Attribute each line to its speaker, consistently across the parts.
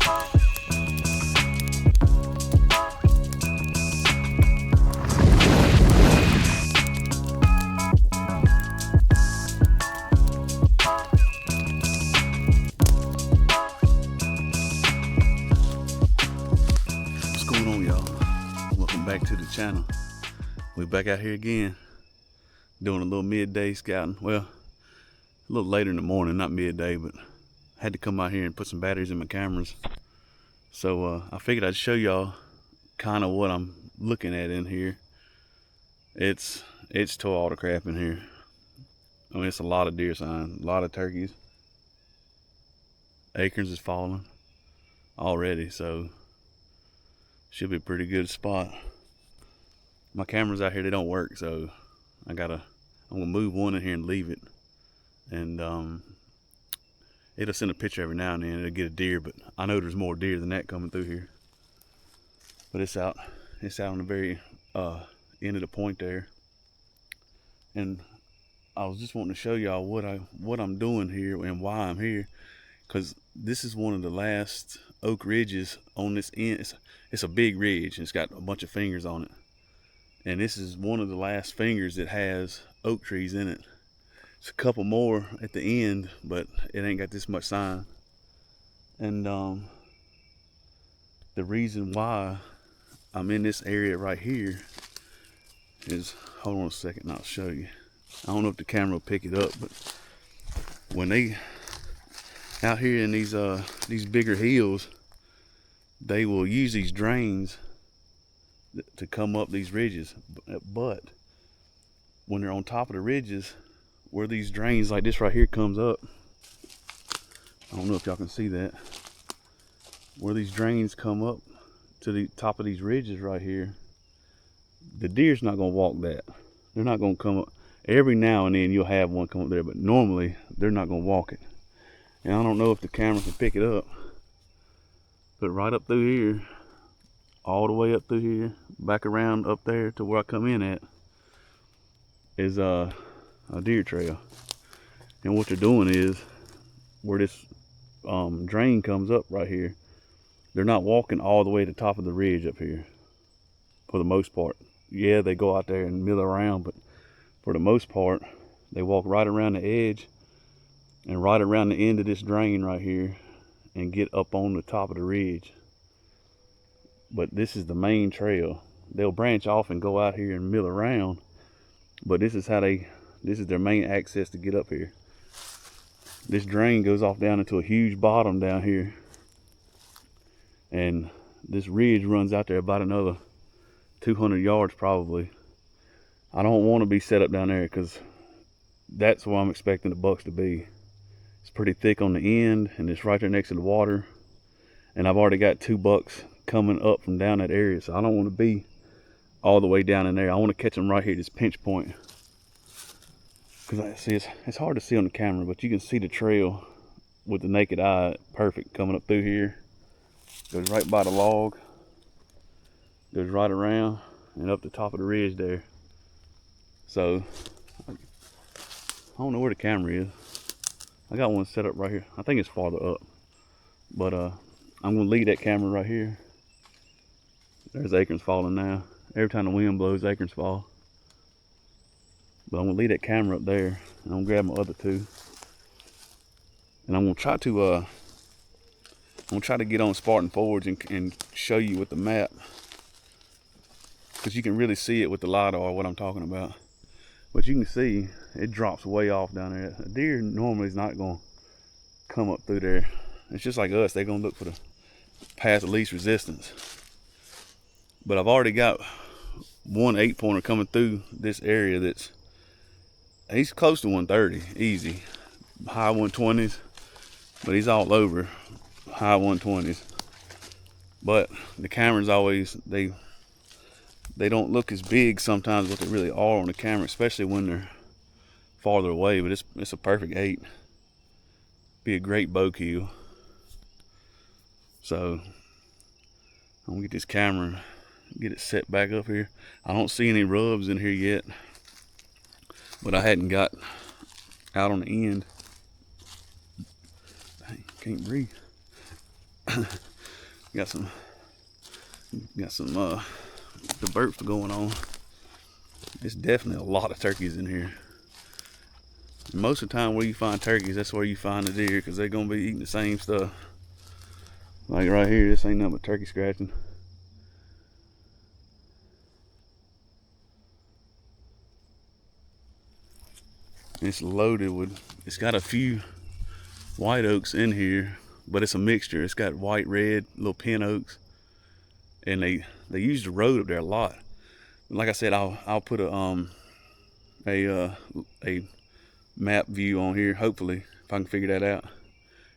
Speaker 1: What's going on, y'all? Welcome back to the channel. We're back out here again, doing a little midday scouting. Well, a little later in the morning, not midday, but I had to come out here and put some batteries in my cameras. So I figured I'd show y'all kind of what I'm looking at in here. It's toe all the crap in here. I mean, it's a lot of deer sign, a lot of turkeys. Acorns is falling already, so should be a pretty good spot. My cameras out here, they don't work, so I'm gonna move one in here and leave it, and it'll send a picture every now and then. It'll get a deer, but I know there's more deer than that coming through here. But it's out on the very end of the point there, and I was just wanting to show y'all what I'm doing here and why I'm here, because this is one of the last oak ridges on this end. It's a big ridge, and it's got a bunch of fingers on it, and this is one of the last fingers that has oak trees in it. There's a couple more at the end, but it ain't got this much sign. And the reason why I'm in this area right here is, hold on a second and I'll show you. I don't know if the camera will pick it up, but when they out here in these bigger hills, they will use these drains to come up these ridges. But when they're on top of the ridges, where these drains like this right here comes up, I don't know if y'all can see that, where these drains come up to the top of these ridges right here, the deer's not gonna walk that. They're not gonna come up. Every now and then you'll have one come up there, but normally they're not gonna walk it. And I don't know if the camera can pick it up, but right up through here, all the way up through here, back around up there to where I come in at, is a deer trail. And what they're doing is, where this drain comes up right here, they're not walking all the way to the top of the ridge up here, for the most part. Yeah, they go out there and mill around, but for the most part, they walk right around the edge and right around the end of this drain right here and get up on the top of the ridge. But this is the main trail. They'll branch off and go out here and mill around, but this is their main access to get up here. This drain goes off down into a huge bottom down here, and this ridge runs out there about another 200 yards probably. I don't want to be set up down there, because that's where I'm expecting the bucks to be. It's pretty thick on the end, and it's right there next to the water, and I've already got 2 bucks coming up from down that area, so I don't want to be all the way down in there. I want to catch them right here at this pinch point, because I see it's hard to see on the camera, but you can see the trail with the naked eye perfect coming up through here. Goes right by the log, goes right around and up the top of the ridge there. So I don't know where the camera is. I got one set up right here. I think it's farther up, but I'm gonna leave that camera right here. There's acorns falling now. Every time the wind blows, acorns fall. But I'm gonna leave that camera up there, and I'm gonna grab my other 2, and I'm gonna try to get on Spartan Forge and show you with the map, because you can really see it with the LiDAR what I'm talking about. But you can see it drops way off down there. A deer normally is not gonna come up through there. It's just like us, they're gonna look for the path of least resistance. But I've already got one 8-pointer coming through this area he's close to 130, easy. High 120s, but he's all over high 120s. But the cameras always, they don't look as big sometimes what they really are on the camera, especially when they're farther away. But it's a perfect 8. Be a great bow kill. So I'm gonna get this camera, get it set back up here. I don't see any rubs in here yet, but I hadn't got out on the end. Dang, can't breathe. got some the burps going on. It's definitely a lot of turkeys in here. And most of the time where you find turkeys, that's where you find the deer, because they're gonna be eating the same stuff. Like right here, this ain't nothing but turkey scratching. It's loaded with, it's got a few white oaks in here, but it's a mixture. It's got white, red, little pin oaks, and they use the road up there a lot. Like I said, I'll put a map view on here, hopefully, if I can figure that out,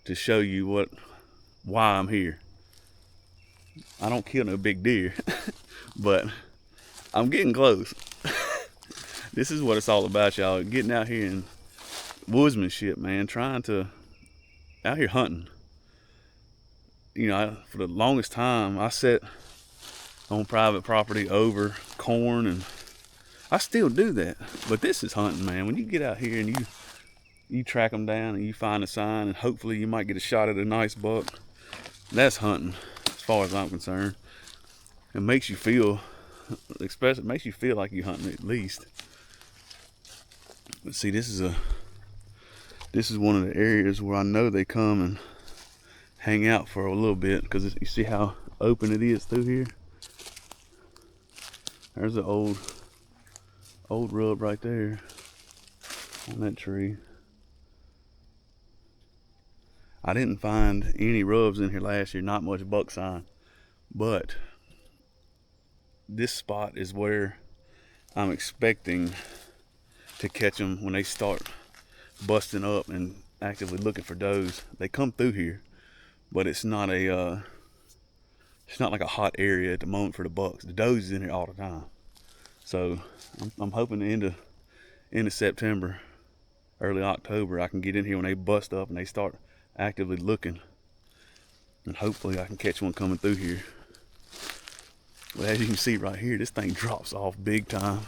Speaker 1: to show you why I'm here. I don't kill no big deer, but I'm getting close. This is what it's all about, y'all. Getting out here and woodsmanship, man. Trying to out here hunting. You know, for the longest time, I sat on private property over corn, and I still do that. But this is hunting, man. When you get out here and you track them down and you find a sign, and hopefully you might get a shot at a nice buck, that's hunting, as far as I'm concerned. It makes you feel, especially, it makes you feel like you're hunting at least. But see, this is one of the areas where I know they come and hang out for a little bit, because you see how open it is through here. There's an old rub right there on that tree. I didn't find any rubs in here last year, not much buck sign, but this spot is where I'm expecting to catch them when they start busting up and actively looking for does. They come through here, but it's not like a hot area at the moment for the bucks. The does is in here all the time. So I'm hoping the end of September, early October, I can get in here when they bust up and they start actively looking, and hopefully I can catch one coming through here. But as you can see right here, this thing drops off big time.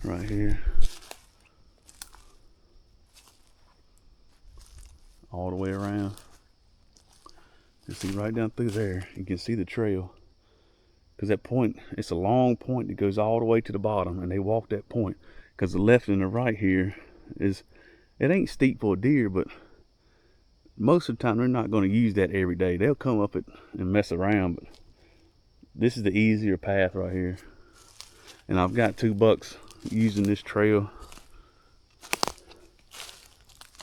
Speaker 1: Right here. All the way around. You see right down through there, you can see the trail. Because that point, it's a long point that goes all the way to the bottom, and they walk that point. Because the left and the right here it ain't steep for a deer, but most of the time they're not going to use that every day. They'll come up it and mess around, but this is the easier path right here. And I've got 2 bucks using this trail.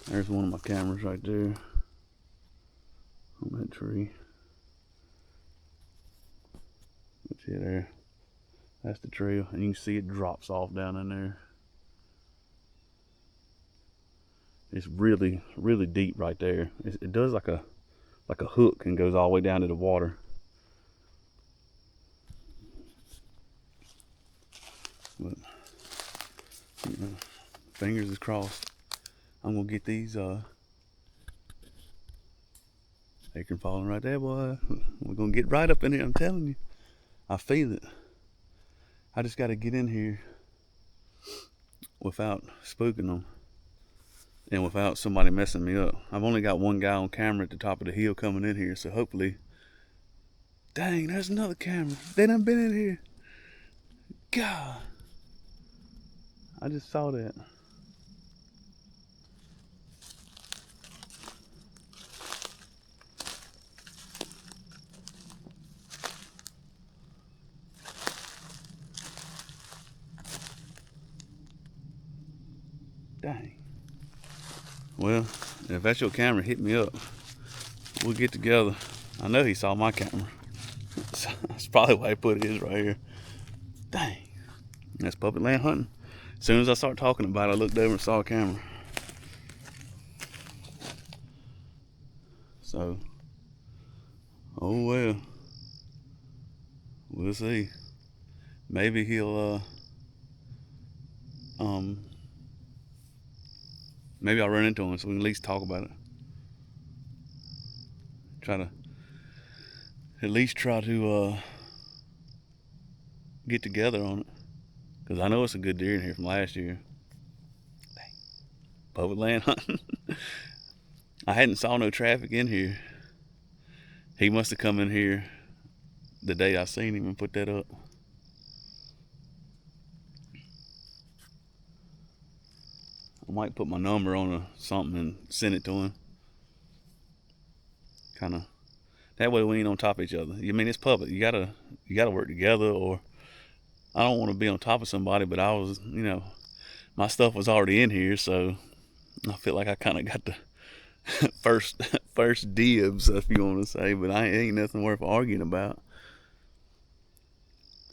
Speaker 1: There's one of my cameras right there on that tree. See it there? That's the trail, and you can see it drops off down in there. It's really, really deep right there. It does like a hook and goes all the way down to the water. But you know, fingers is crossed. I'm gonna get these acorn falling right there, boy. We're gonna get right up in here, I'm telling you. I feel it. I just gotta get in here without spooking them and without somebody messing me up. I've only got one guy on camera at the top of the hill coming in here, so hopefully. Dang, there's another camera. They done been in here. God. I just saw that. Dang. Well, if that's your camera, hit me up. We'll get together. I know he saw my camera. That's probably why he put his right here. Dang. That's public land hunting. As soon as I start talking about it, I looked over and saw a camera. So, oh well. We'll see. Maybe he'll maybe I'll run into him so we can at least talk about it. At least try to get together on it. Because I know it's a good deer in here from last year. Dang. Public land hunting. I hadn't saw no traffic in here. He must have come in here the day I seen him and put that up. I might put my number on something and send it to him. Kind of that way we ain't on top of each other. I mean, it's public. You gotta work together. Or I don't want to be on top of somebody, but I was, my stuff was already in here, so I feel like I kind of got the first dibs, if you want to say. But I ain't nothing worth arguing about.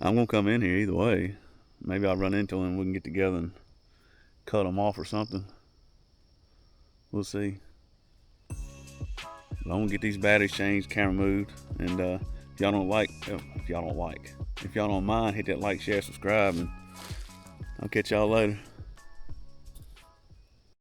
Speaker 1: I'm gonna come in here either way. Maybe I'll run into him and we can get together and cut him off or something. We'll see. But I'm gonna get these batteries changed, camera moved, and if y'all don't mind, hit that like, share, subscribe, and I'll catch y'all later.